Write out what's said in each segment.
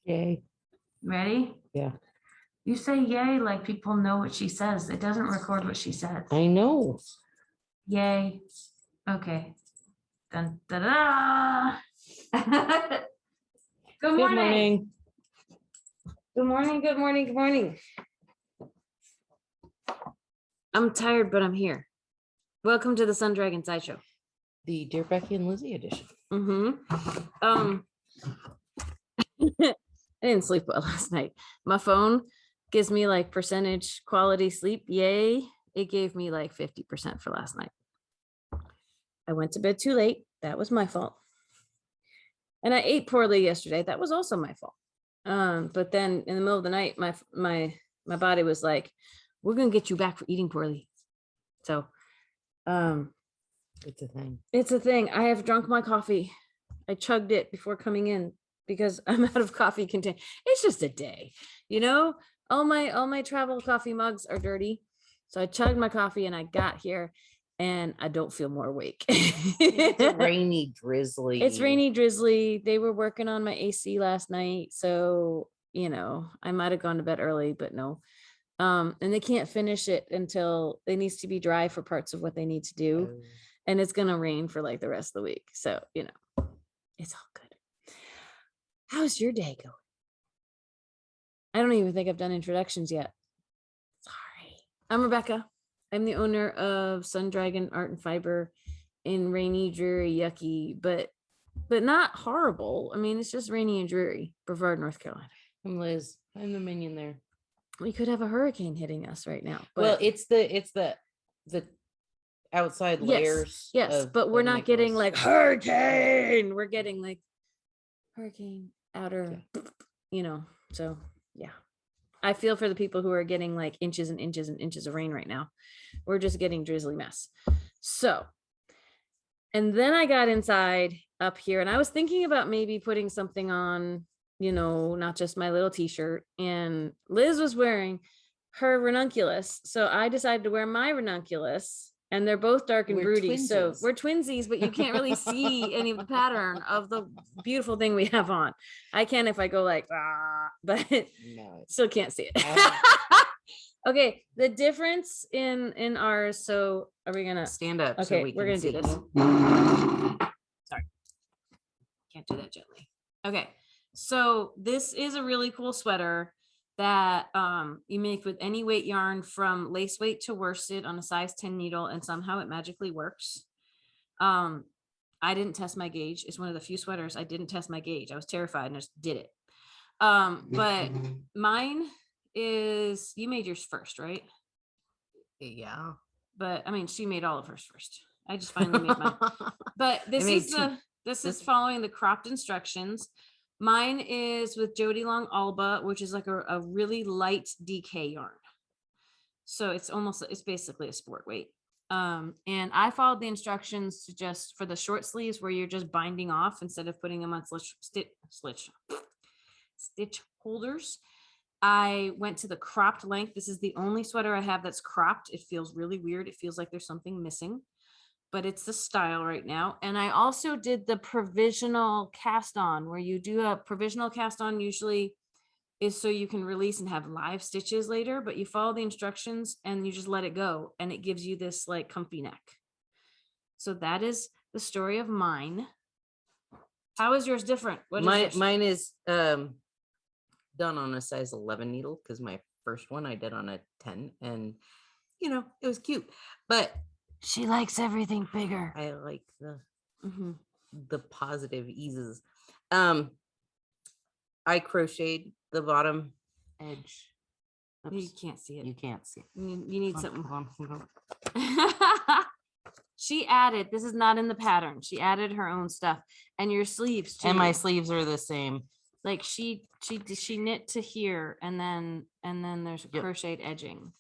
Yay. Ready? Yeah. You say yay like people know what she says. It doesn't record what she says. I know. Yay. Okay. Dun, da, da. Good morning. Good morning. Good morning. Good morning. I'm tired, but I'm here. Welcome to the Sun Dragon Sideshow. The Dear Becky and Lizzy edition. I didn't sleep well last night. My phone gives me like percentage quality sleep. Yay. It gave me like 50% for last night. I went to bed too late. That was my fault. And I ate poorly yesterday. That was also my fault. But then in the middle of the night, my body was like, we're gonna get you back for eating poorly. So it's a thing. It's a thing. I have drunk my coffee. I chugged it before coming in because I'm out of coffee contain. It's just a day, you know. All my travel coffee mugs are dirty. So I chugged my coffee and I got here and I don't feel more awake. It's a rainy, drizzly. It's rainy, drizzly. They were working on my AC last night. So, you know, I might have gone to bed early, but no. And they can't finish it until it needs to be dry for parts of what they need to do. And it's going to rain for like the rest of the week. So, you know, it's all good. How's your day going? I don't even think I've done introductions yet. Sorry. I'm Rebecca. I'm the owner of Sun Dragon Art and Fiber in rainy, dreary, yucky, but not horrible. I mean, it's just rainy and dreary, Brevard, North Carolina. I'm Liz. I'm the minion there. We could have a hurricane hitting us right now. But well, it's the outside layers. Yes, but we're not getting like hurricane. We're getting like hurricane outer, you know. So yeah, I feel for the people who are getting like inches and inches and inches of rain right now. We're just getting drizzly mess. So, and then I got inside up here and I was thinking about maybe putting something on, you know, not just my little t-shirt. And Liz was wearing her Ranunculus. So I decided to wear my Ranunculus. And they're both dark and broody. Twinsies. So we're twinsies, but you can't really see any of the pattern of the beautiful thing we have on. I can if I go like, but no, still can't see it. Okay, the difference in ours. So are we gonna stand up? Okay, so we're gonna do this. Sorry, can't do that gently. Okay, so this is a really cool sweater that you make with any weight yarn from lace weight to worsted on a size 10 needle, and somehow it magically works. I didn't test my gauge. It's one of the few sweaters I didn't test my gauge. I was terrified and I just did it. But mine is, you made yours first, right? Yeah. But I mean, she made all of hers first. I just finally made mine. But this is following the cropped instructions. Mine is with Jody Long Alba, which is like a really light DK yarn. So it's basically a sport weight. And I followed the instructions to just for the short sleeves where you're just binding off instead of putting them on stitch holders. I went to the cropped length. This is the only sweater I have that's cropped. It feels really weird. It feels like there's something missing. But it's the style right now. And I also did the provisional cast on, where you do a provisional cast on usually is so you can release and have live stitches later, but you follow the instructions and you just let it go. And it gives you this like comfy neck. So that is the story of mine. How is yours different? Mine is done on a size 11 needle because my first one I did on a 10 and, you know, it was cute, but she likes everything bigger. I like the positive eases. I crocheted the bottom edge. Oops. You can't see it. You can't see it. You need something. She added, this is not in the pattern. She added her own stuff. And your sleeves too. And my sleeves are the same. Like she knit to here and then there's a crocheted edging.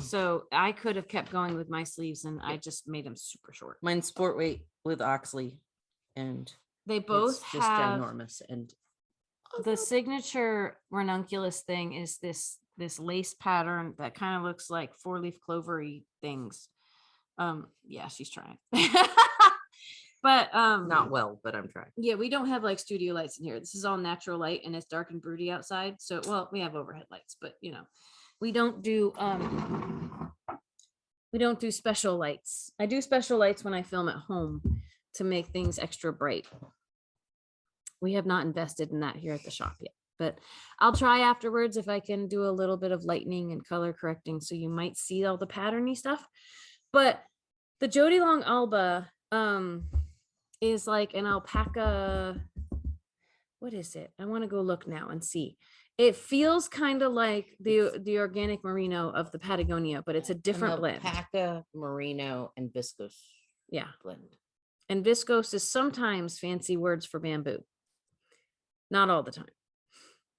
So I could have kept going with my sleeves and I just made them super short. Mine's sport weight with Oxley, and they both just have ginormous. And the signature Ranunculus thing is this lace pattern that kind of looks like 4-leaf clovery things. Yeah, she's trying. But not well, but I'm trying. Yeah, we don't have like studio lights in here. This is all natural light and it's dark and broody outside. So well, we have overhead lights, but you know, we don't do special lights. I do special lights when I film at home to make things extra bright. We have not invested in that here at the shop yet, but I'll try afterwards if I can do a little bit of lightening and color correcting, so you might see all the patterny stuff. But the Jody Long Alba is like an alpaca. What is it? I want to go look now and see. It feels kind of like the organic merino of the Patagonia, but it's a different blend. Alpaca, merino, and viscose. Yeah, blend. And viscose is sometimes fancy words for bamboo. Not all the time.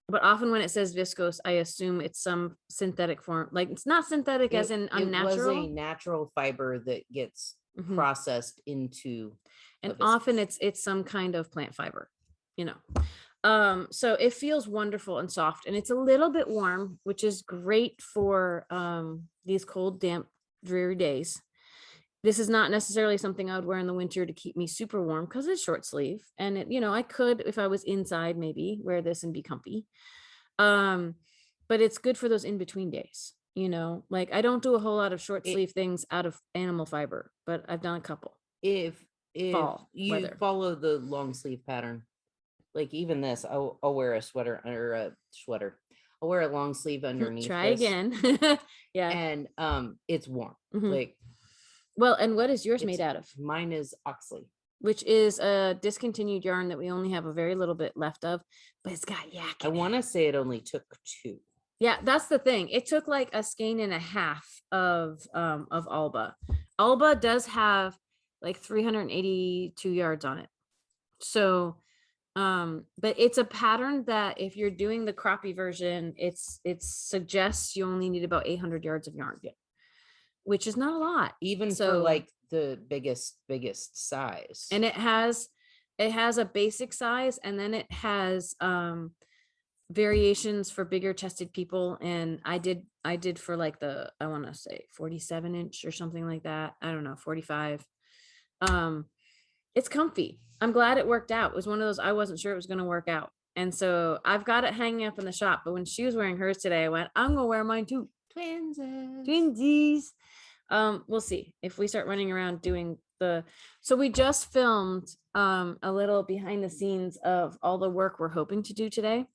But often when it says viscose, I assume it's some synthetic form. Like it's not synthetic as in unnatural. It was a natural fiber that gets processed into. And often it's some kind of plant fiber, you know. So it feels wonderful and soft, and it's a little bit warm, which is great for these cold, damp, dreary days. This is not necessarily something I would wear in the winter to keep me super warm because it's short sleeve, and it, you know, I could, if I was inside, maybe wear this and be comfy. But it's good for those in between days, you know, like I don't do a whole lot of short sleeve things out of animal fiber, but I've done a couple. If fall you weather. Follow the long sleeve pattern, like even this, I'll wear a sweater or a sweater. I'll wear a long sleeve underneath. Try again. Yeah. And it's warm. Like, well, and what is yours made out of? Mine is Oxley, which is a discontinued yarn that we only have a very little bit left of, but it's got yak. I want to say it only took 2. Yeah, that's the thing. It took like a skein and a half of Alba. Alba does have like 382 yards on it. So, but it's a pattern that if you're doing the croppy version, it suggests you only need about 800 yards of yarn. Yeah. Which is not a lot, even for like the biggest size. And it has a basic size, and then it has variations for bigger chested people. And I did for like the, I want to say 47 inch or something like that. I don't know, 45. It's comfy. I'm glad it worked out. It was one of those, I wasn't sure it was going to work out. And so I've got it hanging up in the shop, but when she was wearing hers today, I went, I'm going to wear mine too. Twinsies. We'll see if we start running around doing so we just filmed a little behind the scenes of all the work we're hoping to do today.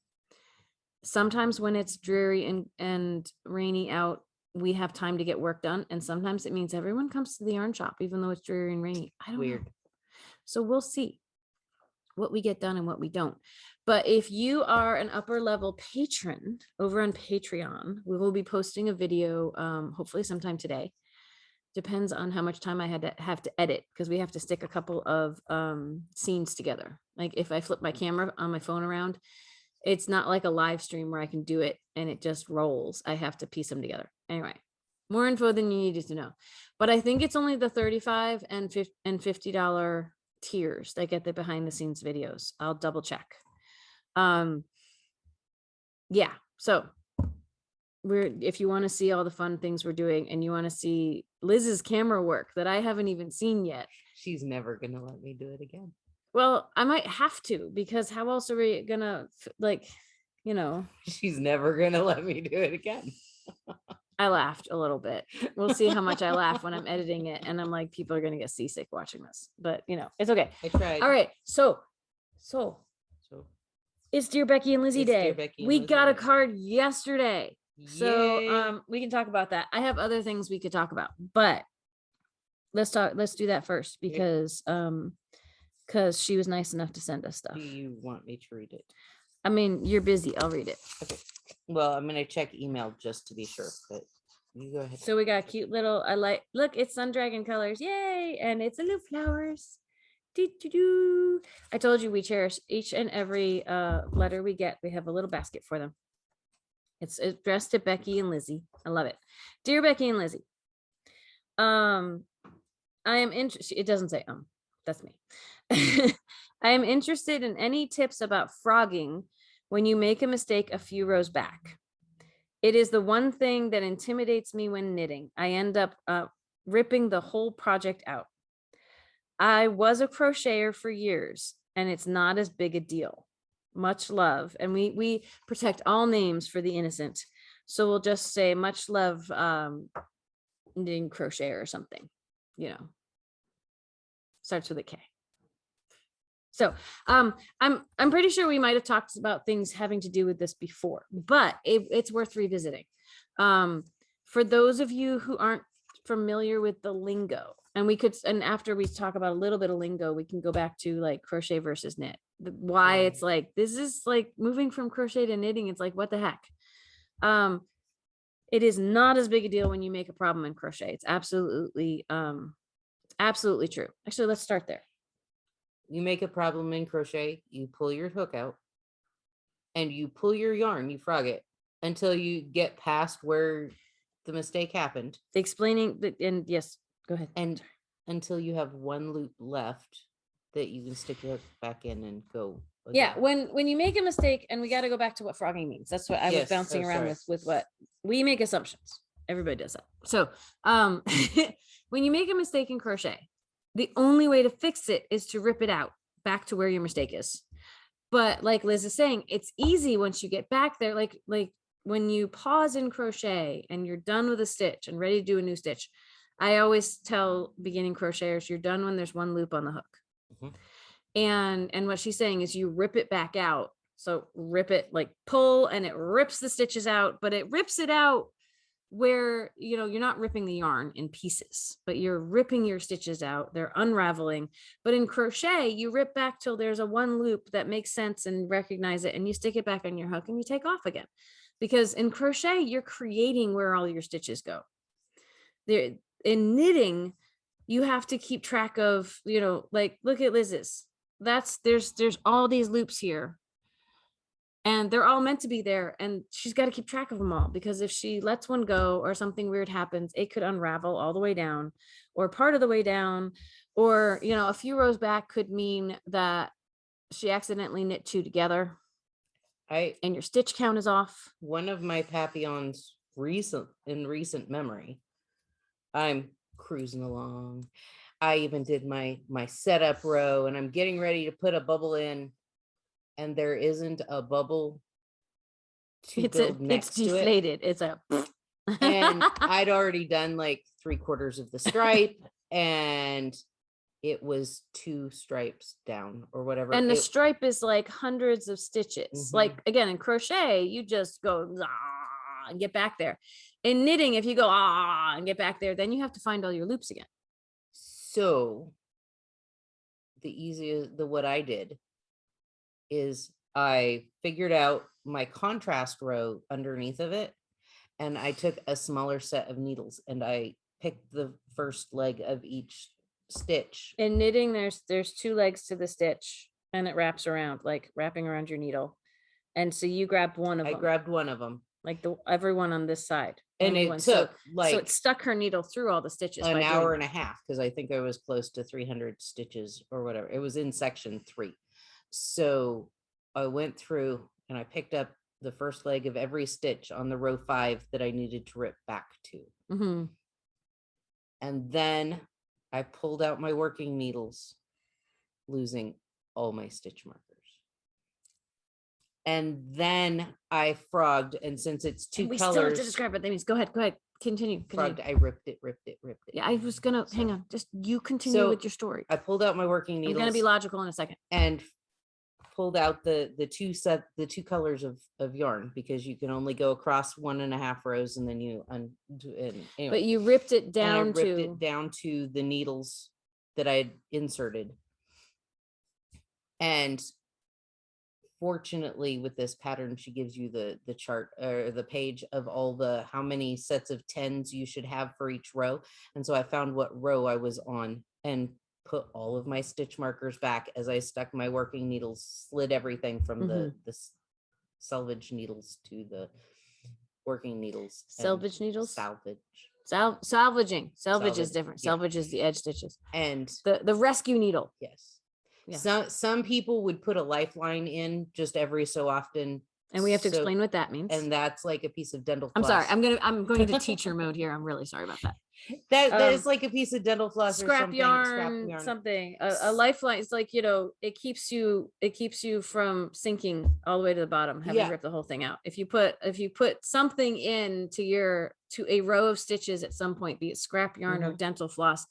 Sometimes when it's dreary and rainy out, we have time to get work done, and sometimes it means everyone comes to the yarn shop even though it's dreary and rainy. I don't know. So we'll see what we get done and what we don't. But if you are an upper level patron over on Patreon, we will be posting a video hopefully sometime today. Depends on how much time I have to edit, because we have to stick a couple of scenes together. Like if I flip my camera on my phone around, it's not like a live stream where I can do it and it just rolls. I have to piece them together. Anyway, more info than you needed to know. But I think it's only the $35 and $50 tiers that get the behind the scenes videos. I'll double check. Yeah, so if you want to see all the fun things we're doing and you want to see Liz's camera work that I haven't even seen yet, she's never gonna let me do it again. Well, I might have to, because how else are we gonna, like, you know, she's never gonna let me do it again. I laughed a little bit. We'll see how much I laugh when I'm editing it, and I'm like, people are gonna get seasick watching this, but you know, it's okay. I tried. All right, so it's Dear Becky and Lizzy Day. We got a card yesterday. So we can talk about that. I have other things we could talk about, but let's do that first, because she was nice enough to send us stuff. Do you want me to read it? I mean, you're busy. I'll read it. Okay. Well, I'm gonna check email just to be sure, but you go ahead. So we got cute little, look, it's Sun Dragon colors. Yay! And it's a little flowers. I told you we cherish each and every letter we get. We have a little basket for them. It's addressed to Becky and Lizzy. I love it. Dear Becky and Lizzy, I am interested. It doesn't say that's me. I am interested in any tips about frogging when you make a mistake a few rows back. It is the one thing that intimidates me when knitting. I end up ripping the whole project out. I was a crocheter for years, and it's not as big a deal. Much love. And we protect all names for the innocent. So we'll just say much love, knitting crochet or something, starts with a K. So I'm pretty sure we might have talked about things having to do with this before, but it's worth revisiting. For those of you who aren't familiar with the lingo, and after we talk about a little bit of lingo, we can go back to like crochet versus knit. Why it's like, this is like moving from crochet to knitting. It's like, what the heck? It is not as big a deal when you make a problem in crochet. It's absolutely true. Actually, let's start there. You make a problem in crochet, you pull your hook out and you pull your yarn, you frog it until you get past where the mistake happened. And yes, go ahead. And until you have one loop left that you can stick your hook back in and go again. Yeah, when you make a mistake, and we got to go back to what frogging means. That's what I was bouncing around with what we make assumptions. Everybody does that. So when you make a mistake in crochet, the only way to fix it is to rip it out back to where your mistake is. But like Liz is saying, it's easy once you get back there. Like when you pause in crochet and you're done with a stitch and ready to do a new stitch, I always tell beginning crocheters, you're done when there's one loop on the hook. Mm-hmm. And what she's saying is you rip it back out. So rip it, like pull, and it rips the stitches out, but it rips it out where, you're not ripping the yarn in pieces, but you're ripping your stitches out. They're unraveling. But in crochet, you rip back till there's a one loop that makes sense and recognize it, and you stick it back on your hook and you take off again. Because in crochet, you're creating where all your stitches go. In knitting, you have to keep track of, like, look at Liz's. There's all these loops here. And they're all meant to be there, and she's got to keep track of them all, because if she lets one go or something weird happens, it could unravel all the way down or part of the way down, or, a few rows back could mean that she accidentally knit two together and your stitch count is off. One of my Papillons in recent memory, I'm cruising along. I even did my setup row, and I'm getting ready to put a bubble in, and there isn't a bubble to build next to it. It's deflated. It's a and I'd already done like 3/4 of the stripe, and it was 2 stripes down or whatever. And the stripe is like hundreds of stitches. Mm-hmm. Like, again, in crochet, you just go and get back there. In knitting, if you go and get back there, then you have to find all your loops again. So what I did is I figured out my contrast row underneath of it, and I took a smaller set of needles and I picked the first leg of each stitch. In knitting, there's 2 legs to the stitch, and it wraps around, like wrapping around your needle. And so you grabbed one of them. I grabbed one of them, like everyone on this side. And it took so it stuck her needle through all the stitches. An hour and a half, because I think I was close to 300 stitches or whatever. It was in section 3. So I went through and I picked up the first leg of every stitch on the row 5 that I needed to rip back to. Mm-hmm. And then I pulled out my working needles, losing all my stitch markers. And then I frogged, and since it's 2 colors. We still have to describe what that means. Go ahead. Continue. Frogged, I ripped it. Yeah, I was gonna hang on. Just you continue with your story. I pulled out my working needles. I'm gonna be logical in a second. And pulled out the 2 colors of yarn, because you can only go across 1.5 rows, and then you undo it. Anyway. But you ripped it down to the needles that I had inserted. And fortunately, with this pattern, she gives you the chart or the page of how many sets of 10s you should have for each row. And so I found what row I was on and put all of my stitch markers back as I stuck my working needles, slid everything from the selvage needles to the working needles. Salvage needles? Salvaging. Salvage is different. Yeah. Salvage is the edge stitches. And the rescue needle. Yes. Yeah. Some people would put a lifeline in just every so often And we have to So- explain what that means. And that's like a piece of dental I'm floss. sorry. I'm going into teacher mode here. I'm really sorry about that. That is like a piece of dental floss or Scrap something. yarn, something. A lifeline. It's like, you know, it keeps you from sinking all the way to the bottom, having ripped the whole thing out. If you put something to a row of stitches at some point, be it scrap yarn or dental floss,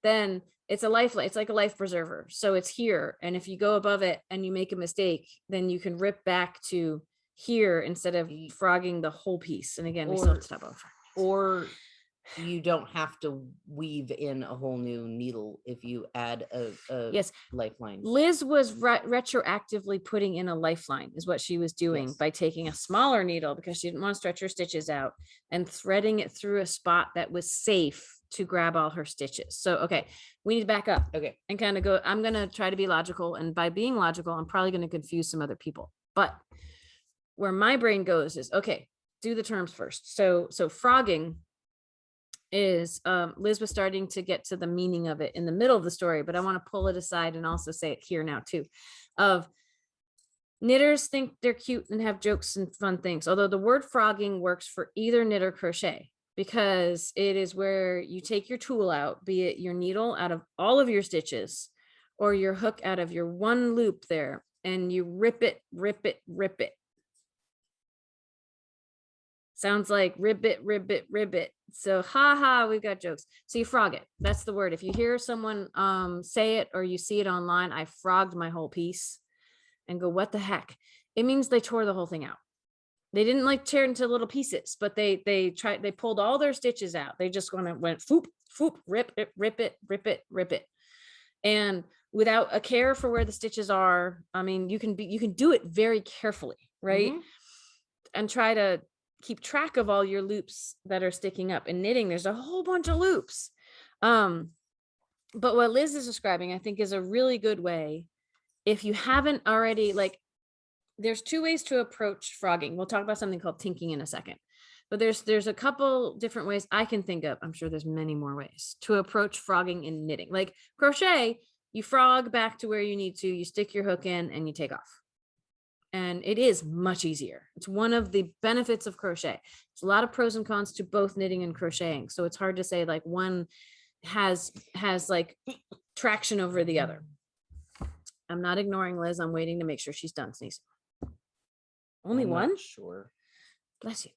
then it's a lifeline. It's like a life preserver. So it's here. And if you go above it and you make a mistake, then you can rip back to here instead of frogging the whole piece. And again, we still have to talk about or you don't have to weave in a whole new needle if you add a lifeline. Liz was retroactively putting in a lifeline is what she was doing by taking a smaller needle because she didn't want to stretch her stitches out and threading it through a spot that was safe to grab all her stitches. So, okay, we need to back up and kind of go. I'm going to try to be logical. And by being logical, I'm probably going to confuse some other people. But where my brain goes is, okay, do the terms first. So frogging is Liz was starting to get to the meaning of it in the middle of the story, but I want to pull it aside and also say it here now too. Of knitters think they're cute and have jokes and fun things, although the word frogging works for either knit or crochet because it is where you take your tool out, be it your needle out of all of your stitches or your hook out of your one loop there, and you rip it. Sounds like ribbit. So haha, we've got jokes. So you frog it. That's the word. If you hear someone say it or you see it online, I frogged my whole piece and go, what the heck? It means they tore the whole thing out. They didn't like tear it into little pieces, but they pulled all their stitches out. They just went foop, rip it. And without a care for where the stitches are, I mean, you can do it very carefully, right? And try to keep track of all your loops that are sticking up. In knitting, there's a whole bunch of loops. But what Liz is describing, I think, is a really good way. If you haven't already, like, there's two ways to approach frogging. We'll talk about something called tinking in a second. But there's a couple different ways I can think of. I'm sure there's many more ways to approach frogging in knitting. Like crochet, you frog back to where you need to, you stick your hook in and you take off. And it is much easier. It's one of the benefits of crochet. There's a lot of pros and cons to both knitting and crocheting. So it's hard to say like one has like traction over the other. I'm not ignoring Liz. I'm waiting to make sure she's done sneezing. Only one? Sure. Bless you.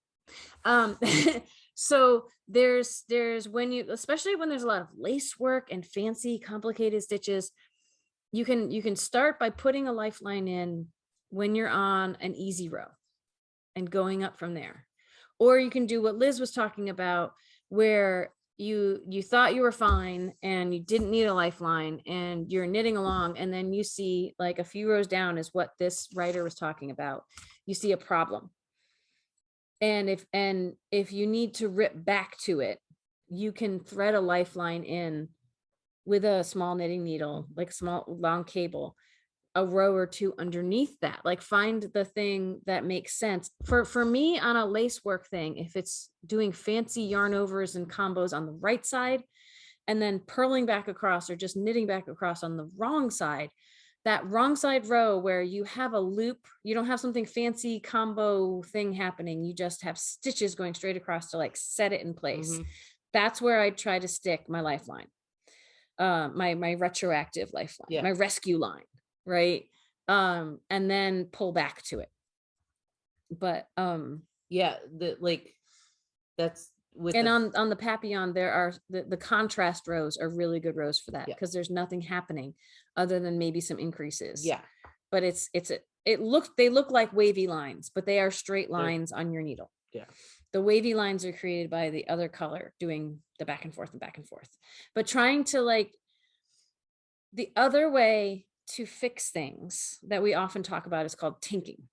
So there's when you, especially when there's a lot of lace work and fancy complicated stitches, you can start by putting a lifeline in when you're on an easy row and going up from there. Or you can do what Liz was talking about, where you thought you were fine and you didn't need a lifeline and you're knitting along, and then you see like a few rows down is what this writer was talking about. You see a problem. And if you need to rip back to it, you can thread a lifeline in with a small knitting needle, like small long cable, a row or two underneath that. Like find the thing that makes sense. For me on a lace work thing, if it's doing fancy yarn overs and combos on the right side and then purling back across or just knitting back across on the wrong side, that wrong side row where you have a loop, you don't have something fancy combo thing happening, you just have stitches going straight across to like set it in place. That's where I try to stick my lifeline, my retroactive lifeline, my rescue line. Right. And then pull back to it. But that's with on the Papillon, there are the contrast rows are really good rows for that because there's nothing happening other than maybe some increases. But they look like wavy lines, but they are straight lines on your needle. The wavy lines are created by the other color doing the back and forth. But trying to like the other way to fix things that we often talk about is called tinking.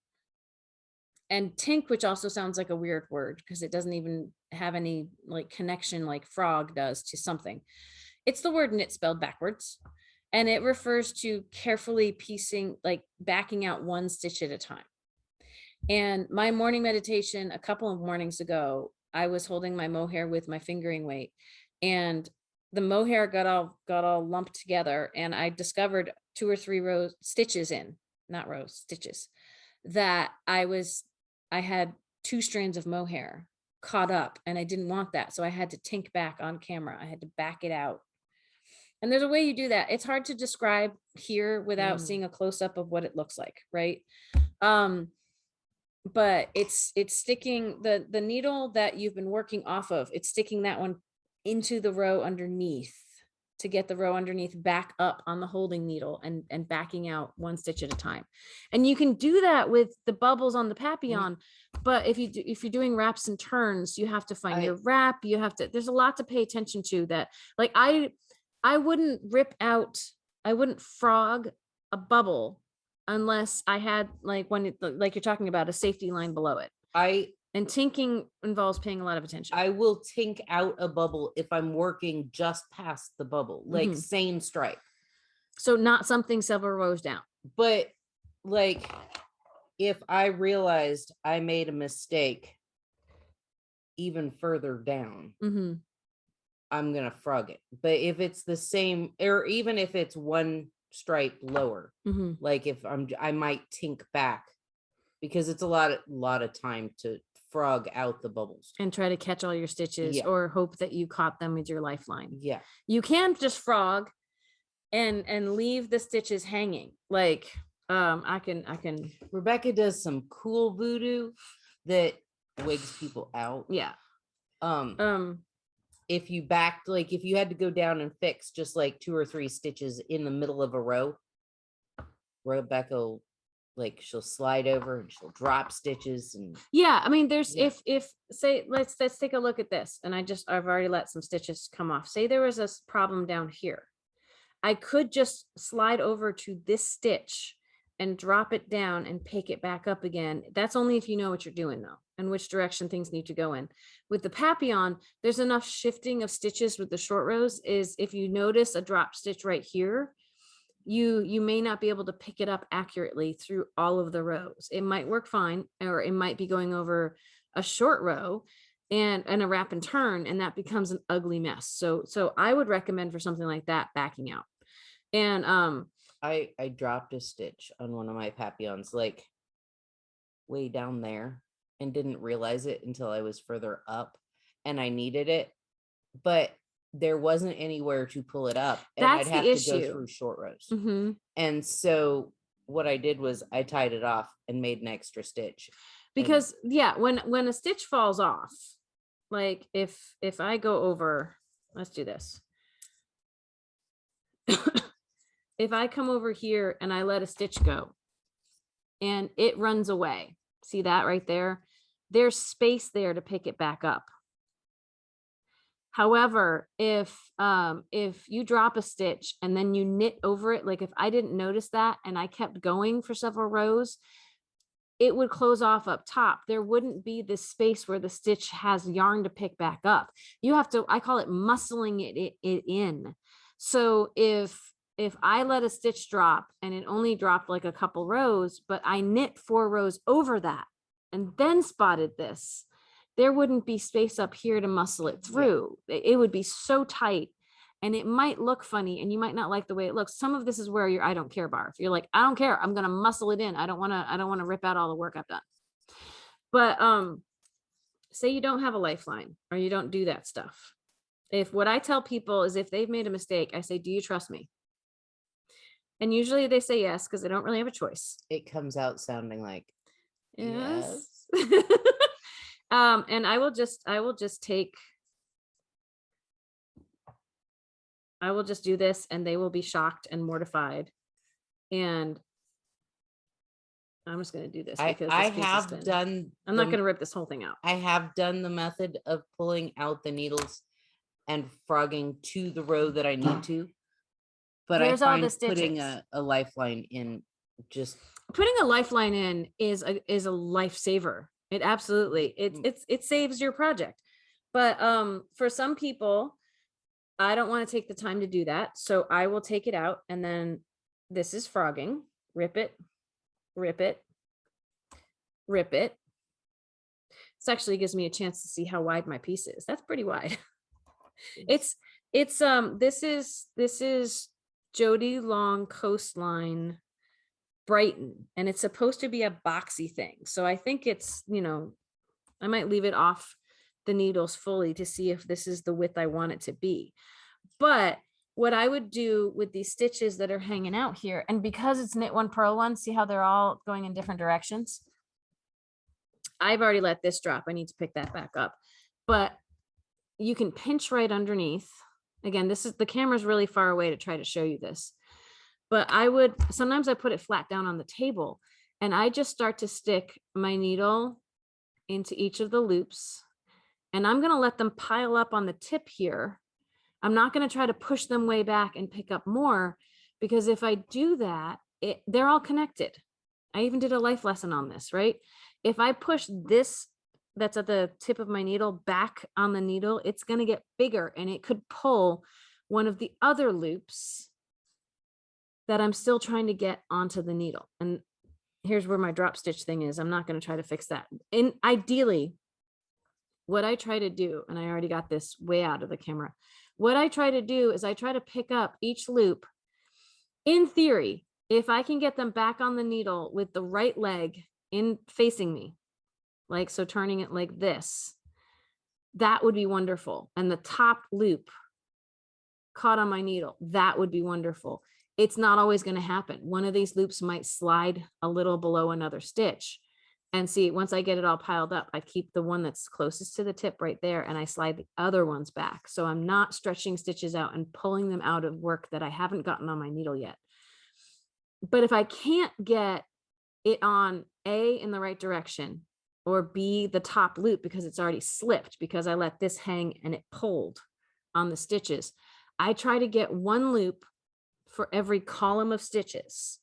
And tink, which also sounds like a weird word because it doesn't even have any like connection like frog does to something. It's the word knit spelled backwards. And it refers to carefully piecing, like backing out one stitch at a time. And my morning meditation a couple of mornings ago, I was holding my mohair with my fingering weight, and the mohair got all lumped together, and I discovered 2 or 3 stitches that I was I had 2 strands of mohair caught up, and I didn't want that. So I had to tink back on camera. I had to back it out. And there's a way you do that. It's hard to describe here without seeing a close up of what it looks like, right? But it's sticking the needle that you've been working off of, it's sticking that one into the row underneath to get the row underneath back up on the holding needle and backing out 1 stitch at a time. And you can do that with the bubbles on the Papillon, but if you're doing wraps and turns, you have to find your wrap. You have to, there's a lot to pay attention to that. Like I wouldn't I wouldn't frog a bubble unless I had like like you're talking about a safety line below it. And tinking involves paying a lot of attention. I will tink out a bubble if I'm working just past the bubble, like same stripe. So not something several rows down. But like if I realized I made a mistake even further down, I'm going to frog it. But if it's the same, or even if it's 1 stripe lower, like if I might tink back, because it's a lot of time to frog out the bubbles and try to catch all your stitches or hope that you caught them with your lifeline. Yeah. You can just frog and leave the stitches hanging. Like I can Rebecca does some cool voodoo that wigs people out. Yeah. If you backed, like if you had to go down and fix just like 2 or 3 stitches in the middle of a row, Rebecca like she'll slide over and she'll drop stitches. And yeah, I mean there's if say let's take a look at this, and I've already let some stitches come off. Say there was a problem down here, I could just slide over to this stitch and drop it down and pick it back up again. That's only if you know what you're doing though, and which direction things need to go in. With the Papillon, there's enough shifting of stitches with the short rows is if you notice a drop stitch right here, you may not be able to pick it up accurately through all of the rows. It might work fine, or it might be going over a short row and a wrap and turn, and that becomes an ugly mess. So I would recommend for something like that, backing out. And I dropped a stitch on one of my Papillons, like way down there, and didn't realize it until I was further up and I needed it, but there wasn't anywhere to pull it up, and that's I'd have the to issue. go through short rows. And so what I did was I tied it off and made an extra stitch. Because when a stitch falls off, like if I go over, let's do this. If I come over here and I let a stitch go and it runs away, see that right there? There's space there to pick it back up. However, if you drop a stitch and then you knit over it, like if I didn't notice that and I kept going for several rows, it would close off up top. There wouldn't be this space where the stitch has yarn to pick back up. You have to, I call it muscling it in. So if I let a stitch drop and it only dropped like a couple rows, but I knit 4 rows over that and then spotted this, there wouldn't be space up here to muscle it through. It would be so tight and it might look funny and you might not like the way it looks. Some of this is where I don't care bar. If you're like, I don't care, I'm going to muscle it in. I don't want to rip out all the work I've done. But say you don't have a lifeline or you don't do that stuff. If what I tell people is if they've made a mistake, I say, do you trust me? And usually they say yes, because they don't really have a choice. It comes out sounding like yes. And I will just do this and they will be shocked and mortified. And I'm just going to do this because I'm not going to rip this whole thing out. I have done the method of pulling out the needles and frogging to the row that I need to. But I find putting a lifeline in, just putting a lifeline in is a lifesaver. It absolutely, it saves your project. But for some people, I don't want to take the time to do that. So I will take it out and then this is frogging, rip it, rip it, rip it. This actually gives me a chance to see how wide my piece is. That's pretty wide. This is Jody Long Coastline brighten, and it's supposed to be a boxy thing. So I think it's, I might leave it off the needles fully to see if this is the width I want it to be. But what I would do with these stitches that are hanging out here, and because it's knit one, purl one, see how they're all going in different directions? I've already let this drop. I need to pick that back up, but you can pinch right underneath. Again, the camera's really far away to try to show you this, but sometimes I put it flat down on the table and I just start to stick my needle into each of the loops, and I'm going to let them pile up on the tip here. I'm not going to try to push them way back and pick up more, because if I do that, they're all connected. I even did a life lesson on this, right? If I push this that's at the tip of my needle back on the needle, it's going to get bigger and it could pull one of the other loops that I'm still trying to get onto the needle. And here's where my drop stitch thing is. I'm not going to try to fix that. And ideally, what I try to do, and I already got this way out of the camera, what I try to do is I try to pick up each loop. In theory, if I can get them back on the needle with the right leg in facing me, like so, turning it like this, that would be wonderful. And the top loop caught on my needle, that would be wonderful. It's not always going to happen. One of these loops might slide a little below another stitch. And see, once I get it all piled up, I keep the one that's closest to the tip right there, and I slide the other ones back. So I'm not stretching stitches out and pulling them out of work that I haven't gotten on my needle yet. But if I can't get it on A, in the right direction, or B, the top loop, because it's already slipped because I let this hang and it pulled on the stitches, I try to get one loop for every column of stitches.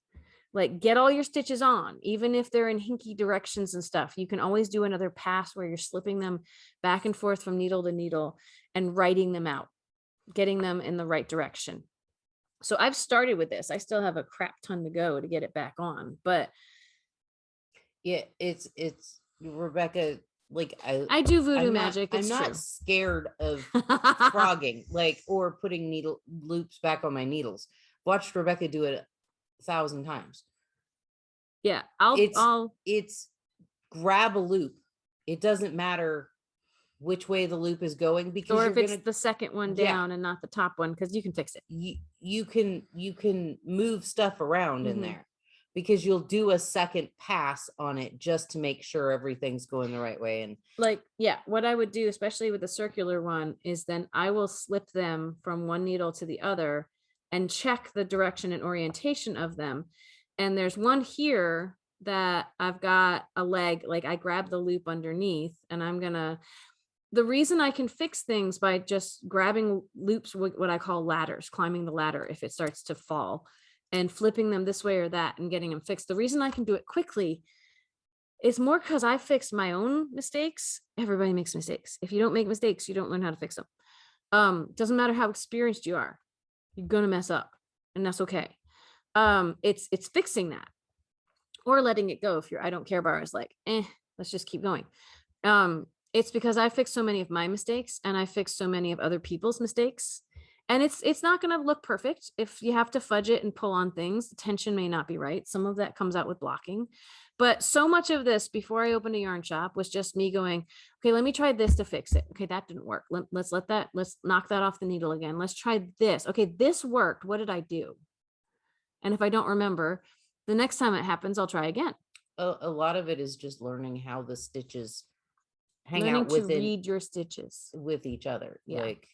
Like, get all your stitches on, even if they're in hinky directions and stuff. You can always do another pass where you're slipping them back and forth from needle to needle and writing them out, getting them in the right direction. So I've started with this. I still have a crap ton to go to get it back on, but yeah, it's Rebecca, like I do voodoo I'm magic. I'm not true. scared of frogging, like, or putting needle loops back on my needles. Watched Rebecca do it 1,000 times. Yeah, it's grab a loop. It doesn't matter which way the loop is going, because or you're if it's gonna, the second one down and not the top one, because you can fix it. you can move stuff around in there, because you'll do a second pass on it just to make sure everything's going the right way. And like, yeah, what I would do, especially with the circular one, is then I will slip them from one needle to the other and check the direction and orientation of them. And there's one here that I've got a leg, like I grab the loop underneath, and the reason I can fix things by just grabbing loops, what I call ladders, climbing the ladder if it starts to fall, and flipping them this way or that and getting them fixed. The reason I can do it quickly is more because I fixed my own mistakes. Everybody makes mistakes. If you don't make mistakes, you don't learn how to fix them. Doesn't matter how experienced you are, you're gonna mess up, and that's okay. It's fixing that or letting it go. If your I don't care bar is like, let's just keep going. It's because I fixed so many of my mistakes, and I fixed so many of other people's mistakes. And it's not going to look perfect. If you have to fudge it and pull on things, the tension may not be right. Some of that comes out with blocking. But so much of this before I opened a yarn shop was just me going, okay, let me try this to fix it. Okay, that didn't work. Let's knock that off the needle again. Let's try this. Okay, this worked. What did I do? And if I don't remember, the next time it happens, I'll try again. a lot of it is just learning how the stitches hang Learning out to read your stitches with each other. Yeah. Like,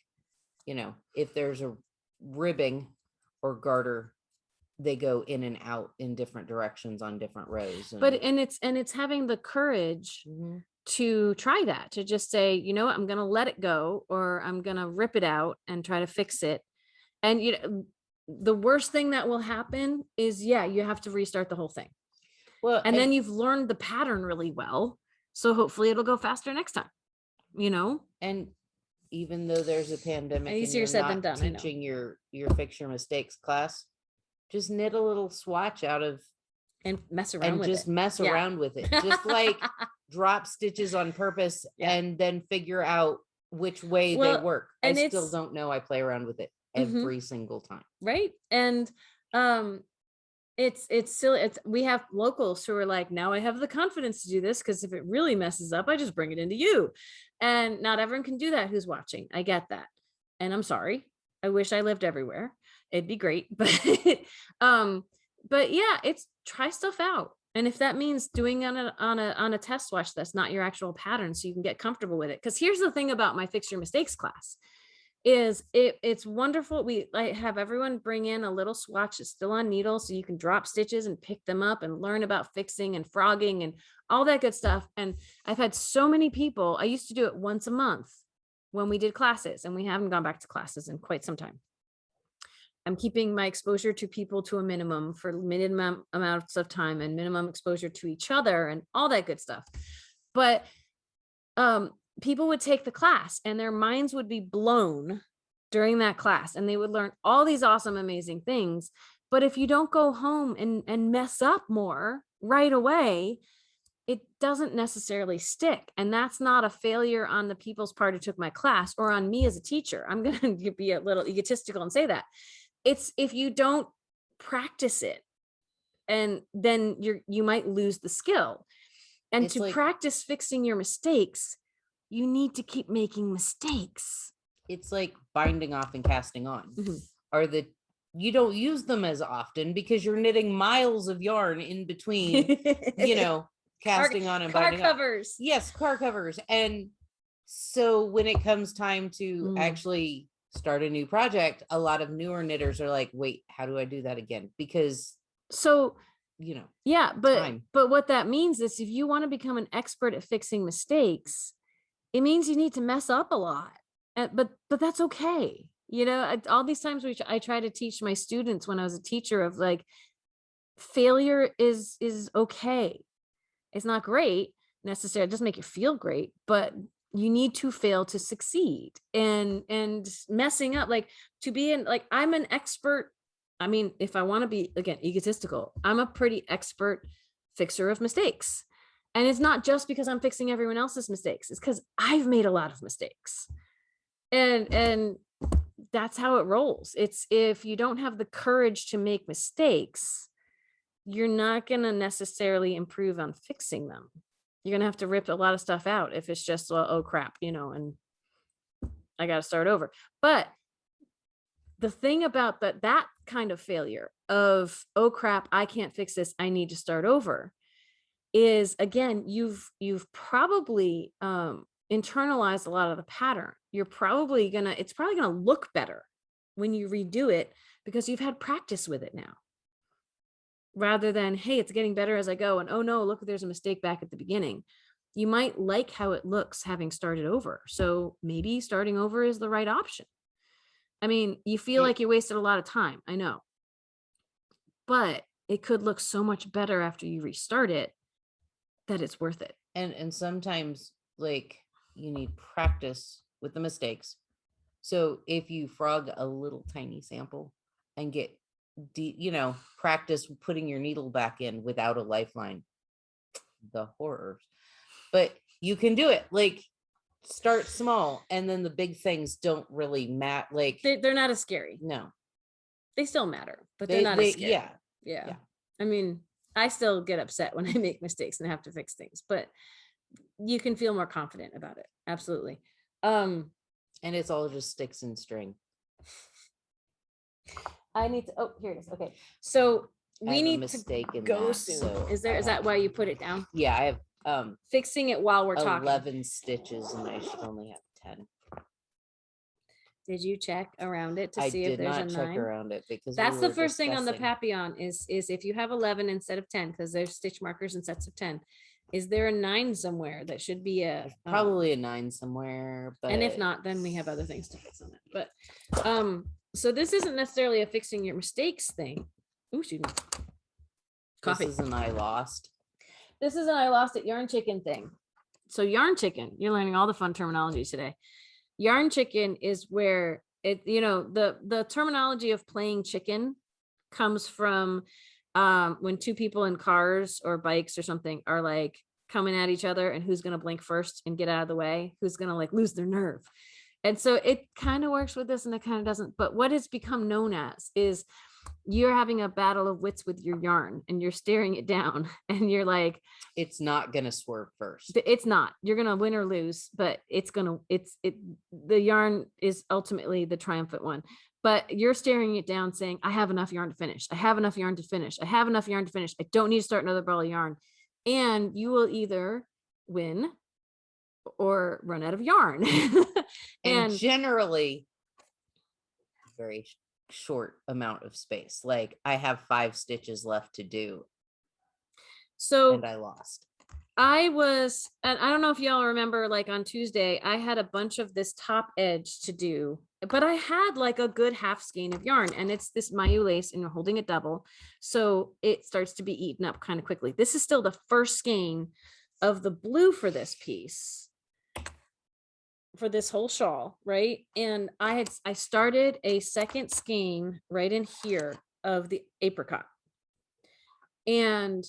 if there's a ribbing or garter, they go in and out in different directions on different rows. But it's having the courage to try that, to just say, you know what, I'm gonna let it go, or I'm gonna rip it out and try to fix it. And the worst thing that will happen is, you have to restart the whole thing. Well, and then you've learned the pattern really well, so hopefully it'll go faster next time. And even though there's a pandemic, easier and said you're than not done, teaching your fix your mistakes class, just knit a little swatch out of and mess around and with just it. mess around with it. Just like drop stitches on purpose and then figure out which way they work. I still don't know. I play around with it every single time. Right. And it's silly. We have locals who are like, now I have the confidence to do this, because if it really messes up, I just bring it into you. And not everyone can do that who's watching. I get that. And I'm sorry. I wish I lived everywhere. It'd be great. But yeah, it's try stuff out. And if that means doing on a test swatch that's not your actual pattern, so you can get comfortable with it. Because here's the thing about my Fix Your Mistakes class is it's wonderful. I have everyone bring in a little swatch that's still on needle, so you can drop stitches and pick them up and learn about fixing and frogging and all that good stuff. And I've had so many people. I used to do it once a month when we did classes, and we haven't gone back to classes in quite some time. I'm keeping my exposure to people to a minimum for minimum amounts of time and minimum exposure to each other and all that good stuff. But people would take the class and their minds would be blown during that class, and they would learn all these awesome, amazing things. But if you don't go home and mess up more right away, it doesn't necessarily stick. And that's not a failure on the people's part who took my class or on me as a teacher. I'm going to be a little egotistical and say that. It's if you don't practice it, and then you might lose the skill. And It's to like- practice fixing your mistakes, you need to keep making mistakes. It's like binding off and casting on. Mhm. You don't use them as often because you're knitting miles of yarn in between, casting on and car binding off. covers. Yes, car covers. And so when it comes time to Mm. actually start a new project, a lot of newer knitters are like, wait, how do I do that again? Because, So yeah, time. but what that means is if you want to become an expert at fixing mistakes, it means you need to mess up a lot. But that's okay. All these times which I try to teach my students when I was a teacher of like, failure is okay. It's not great necessarily. It doesn't make you feel great, but you need to fail to succeed. And messing up, like to be in, like, I'm an expert. I mean, if I want to be, again, egotistical, I'm a pretty expert fixer of mistakes. And it's not just because I'm fixing everyone else's mistakes. It's because I've made a lot of mistakes. And that's how it rolls. It's if you don't have the courage to make mistakes, you're not going to necessarily improve on fixing them. You're going to have to rip a lot of stuff out if it's just, well, oh crap, and I got to start over. But the thing about that kind of failure of, oh crap, I can't fix this, I need to start over, is again, you've probably internalized a lot of the pattern. It's probably gonna look better when you redo it because you've had practice with it now, rather than, hey, it's getting better as I go, and oh no, look, there's a mistake back at the beginning. You might like how it looks having started over, so maybe starting over is the right option. I mean, you feel like you wasted a lot of time, I know, but it could look so much better after you restart it that it's worth it. And sometimes like you need practice with the mistakes. So if you frog a little tiny sample and get practice putting your needle back in without a lifeline, the horrors. But you can do it. Like, start small, and then the big things don't really matter. Like, they're not as scary. No, they still matter, but they're not as scary. Yeah. I mean, I still get upset when I make mistakes and have to fix things, but you can feel more confident about it. Absolutely. And it's all just sticks and string. I need to, oh, here it is. Okay. So we need to go soon. So is that why you put it down? Yeah, I have fixing it while we're 11 talking. stitches and I should only have 10. Did you check around it to see if there's a 9? I did not check around it because that's the first thing on the Papillon is if you have 11 instead of 10, because there's stitch markers in sets of 10. Is there a 9 somewhere that should be There's probably a 9 somewhere, but and if not, then we have other things to fix on it. But so this isn't necessarily a fixing your mistakes thing. Ooh, excuse me. Coffee. This is an I lost. This is an I lost at Yarn Chicken thing. So Yarn Chicken, you're learning all the fun terminology today. Yarn Chicken is where it, the terminology of playing chicken comes from when two people in cars or bikes or something are like coming at each other, and who's going to blink first and get out of the way, who's going to like lose their nerve. And so it kind of works with this and it kind of doesn't. But what it's become known as is you're having a battle of wits with your yarn and you're staring it down and you're like, it's not going to swerve first. it's not, you're going to win or lose, but the yarn is ultimately the triumphant one. But you're staring it down saying, I have enough yarn to finish. I have enough yarn to finish. I have enough yarn to finish. I don't need to start another ball of yarn. And you will either win or run out of yarn. and generally very short amount of space. Like I have 5 stitches left to do. So and I lost. And I don't know if y'all remember, like on Tuesday, I had a bunch of this top edge to do, but I had like a good half skein of yarn, and it's this Mayu lace and you're holding it double. So it starts to be eaten up kind of quickly. This is still the first skein of the blue for this piece, for this whole shawl, right? And I started a second skein right in here of the apricot. And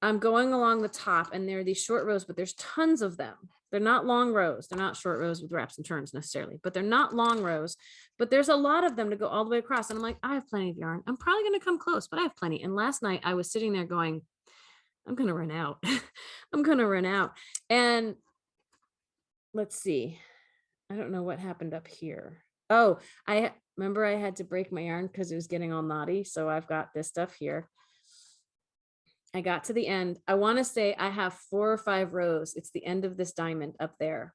I'm going along the top, and there are these short rows, but there's tons of them. They're not long rows. They're not short rows with wraps and turns necessarily, but they're not long rows, but there's a lot of them to go all the way across. And I'm like, I have plenty of yarn. I'm probably going to come close, but I have plenty. And last night I was sitting there going, I'm going to run out. I'm going to run out. And let's see. I don't know what happened up here. Oh, I remember I had to break my yarn because it was getting all knotty. So I've got this stuff here. I got to the end. I want to say I have 4 or 5 rows. It's the end of this diamond up there.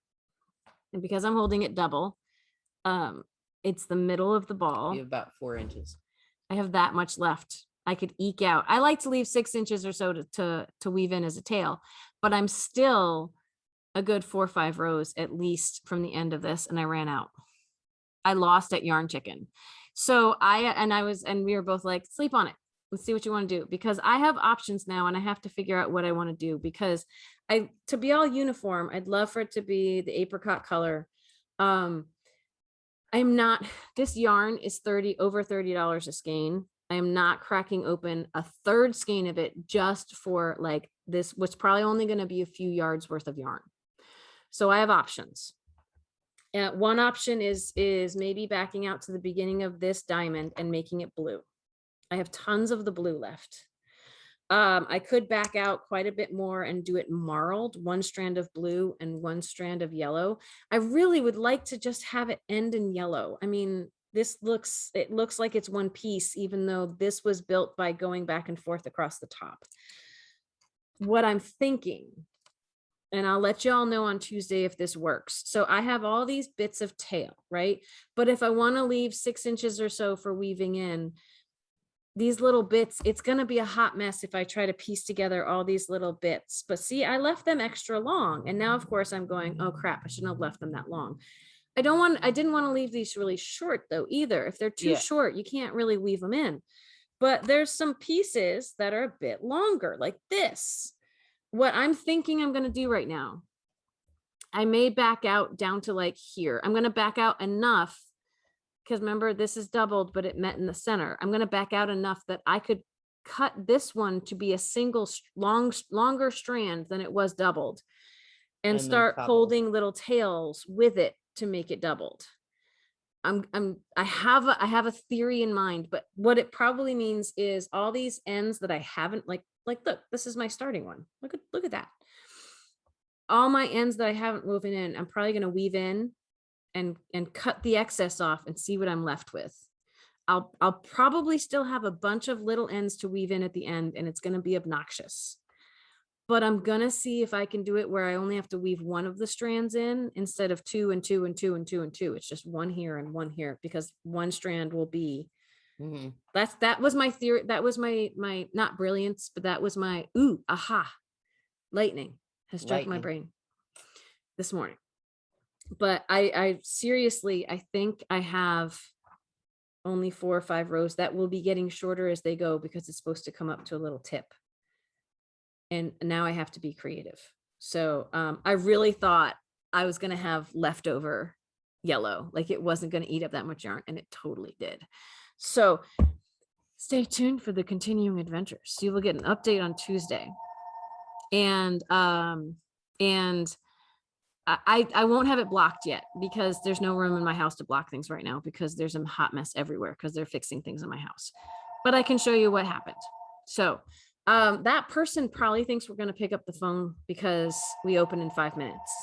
And because I'm holding it double, it's the middle of the ball. You have about 4 inches. I have that much left. I could eke out. I like to leave 6 inches or so to weave in as a tail, but I'm still a good 4 or 5 rows at least from the end of this. And I ran out. I lost at Yarn Chicken. So we were both like, sleep on it. Let's see what you want to do, because I have options now and I have to figure out what I want to do, because to be all uniform, I'd love for it to be the apricot color. I'm not, this yarn is over $30 a skein. I am not cracking open a third skein of it just for like this, which probably only going to be a few yards worth of yarn. So I have options. One option is maybe backing out to the beginning of this diamond and making it blue. I have tons of the blue left. I could back out quite a bit more and do it marled, 1 strand of blue and 1 strand of yellow. I really would like to just have it end in yellow. I mean, it looks like it's one piece, even though this was built by going back and forth across the top. What I'm thinking, and I'll let y'all know on Tuesday if this works. So I have all these bits of tail, right? But if I want to leave 6 inches or so for weaving in, these little bits, it's going to be a hot mess if I try to piece together all these little bits. But see, I left them extra long. And now, of course, I'm going, oh crap, I shouldn't have left them that long. I didn't want to leave these really short though, either. If they're too short, you can't really weave them in. But there's some pieces that are a bit longer, like this. What I'm thinking I'm going to do right now, I may back out down to like here. I'm going to back out enough, because remember, this is doubled, but it met in the center. I'm going to back out enough that I could cut this one to be a single longer strand than it was doubled, and start holding little tails with it to make it doubled. I have a theory in mind, but what it probably means is all these ends that I haven't like look, this is my starting one. Look at that. All my ends that I haven't woven in, I'm probably going to weave in and cut the excess off and see what I'm left with. I'll probably still have a bunch of little ends to weave in at the end, and it's going to be obnoxious. But I'm going to see if I can do it where I only have to weave 1 of the strands in instead of 2 and 2 and 2 and 2 and 2. It's just 1 here and 1 here, because 1 strand will be. That was my theory. That was my not brilliance, but that was my aha. Lightning has struck my brain this morning. But I seriously, I think I have only 4 or 5 rows that will be getting shorter as they go, because it's supposed to come up to a little tip. And now I have to be creative. So I really thought I was going to have leftover yellow, like it wasn't going to eat up that much yarn, and it totally did. So stay tuned for the continuing adventures. You will get an update on Tuesday. And I won't have it blocked yet, because there's no room in my house to block things right now, because there's a hot mess everywhere because they're fixing things in my house. but I can show you what happened. So that person probably thinks we're going to pick up the phone because we open in 5 minutes,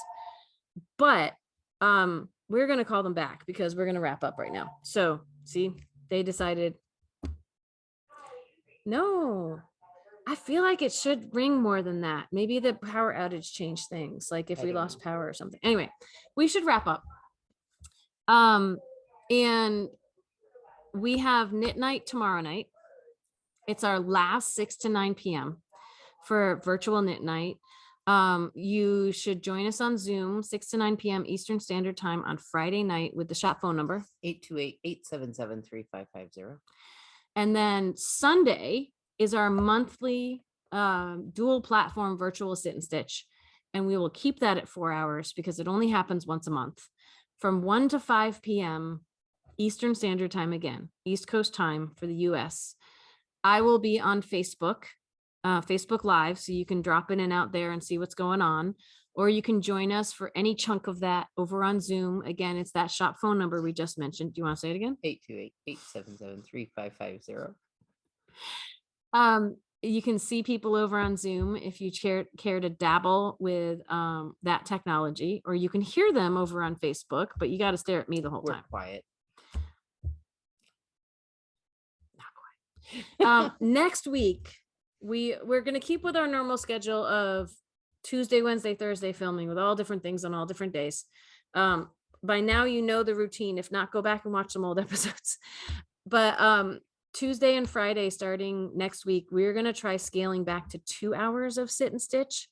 but we're going to call them back because we're going to wrap up right now. So see, they decided, no, I feel like it should ring more than that. Maybe the power outage changed things, like if we lost power or something. Anyway, we should wrap up. And we have knit night tomorrow night. It's our last 6 to 9 p.m. for virtual knit night. You should join us on Zoom 6 to 9 p.m. Eastern Standard Time on Friday night with the shop phone number 828-877-3550. And then Sunday is our monthly dual platform virtual sit and stitch. And we will keep that at 4 hours because it only happens once a month from 1 to 5 p.m. Eastern Standard Time, again, East Coast time for the US. I will be on Facebook Live, so you can drop in and out there and see what's going on, or you can join us for any chunk of that over on Zoom. Again, it's that shop phone number we just mentioned. Do you want to say it again? 828-877-3550. You can see people over on Zoom if you care to dabble with that technology, or you can hear them over on Facebook, but you got to stare at me the whole time. Quiet. Next week, we're going to keep with our normal schedule of Tuesday, Wednesday, Thursday filming with all different things on all different days. By now, you know the routine. If not, go back and watch some old episodes. But Tuesday and Friday, starting next week, we're going to try scaling back to 2 hours of sit and stitch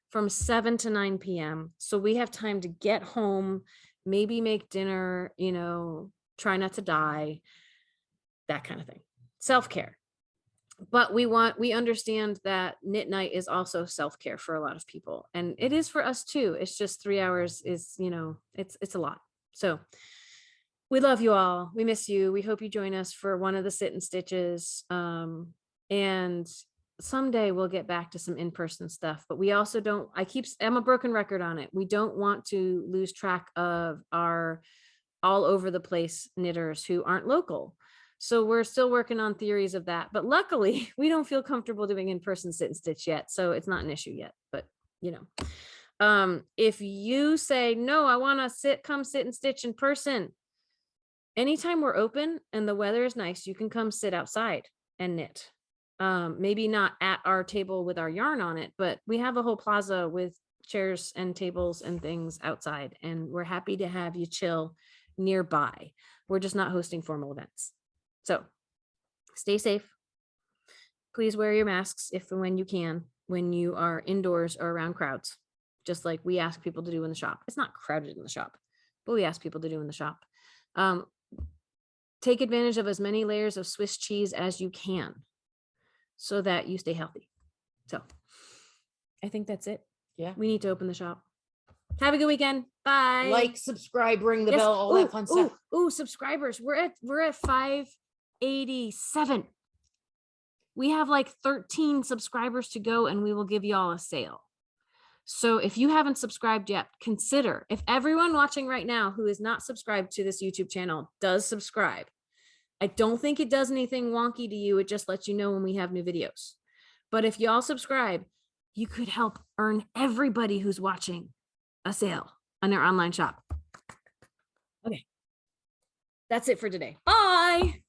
from 7 to 9 p.m. So we have time to get home, maybe make dinner, try not to die, that kind of thing. Self-care. But we understand that knit night is also self-care for a lot of people, and it is for us too. It's just 3 hours is, it's a lot. So we love you all. We miss you. We hope you join us for one of the sit and stitches. And someday we'll get back to some in-person stuff, but we also I'm a broken record on it. We don't want to lose track of our all over the place knitters who aren't local. So we're still working on theories of that, but luckily we don't feel comfortable doing in-person sit and stitch yet. So it's not an issue yet, but if you say, no, I want to come sit and stitch in person, anytime we're open and the weather is nice, you can come sit outside and knit. Maybe not at our table with our yarn on it, but we have a whole plaza with chairs and tables and things outside, and we're happy to have you chill nearby. We're just not hosting formal events. So stay safe. Please wear your masks if and when you can, when you are indoors or around crowds, just like we ask people to do in the shop. It's not crowded in the shop, but we ask people to do in the shop. Take advantage of as many layers of Swiss cheese as you can so that you stay healthy. So I think that's it. Yeah. We need to open the shop. Have a good weekend. Bye. Like, subscribe, ring the bell, all that fun stuff. Subscribers. We're at 587. We have like 13 subscribers to go, and we will give you all a sale. So if you haven't subscribed yet, consider, if everyone watching right now who is not subscribed to this YouTube channel does subscribe, I don't think it does anything wonky to you. It just lets you know when we have new videos. But if y'all subscribe, you could help earn everybody who's watching a sale on their online shop. Okay. That's it for today. Bye.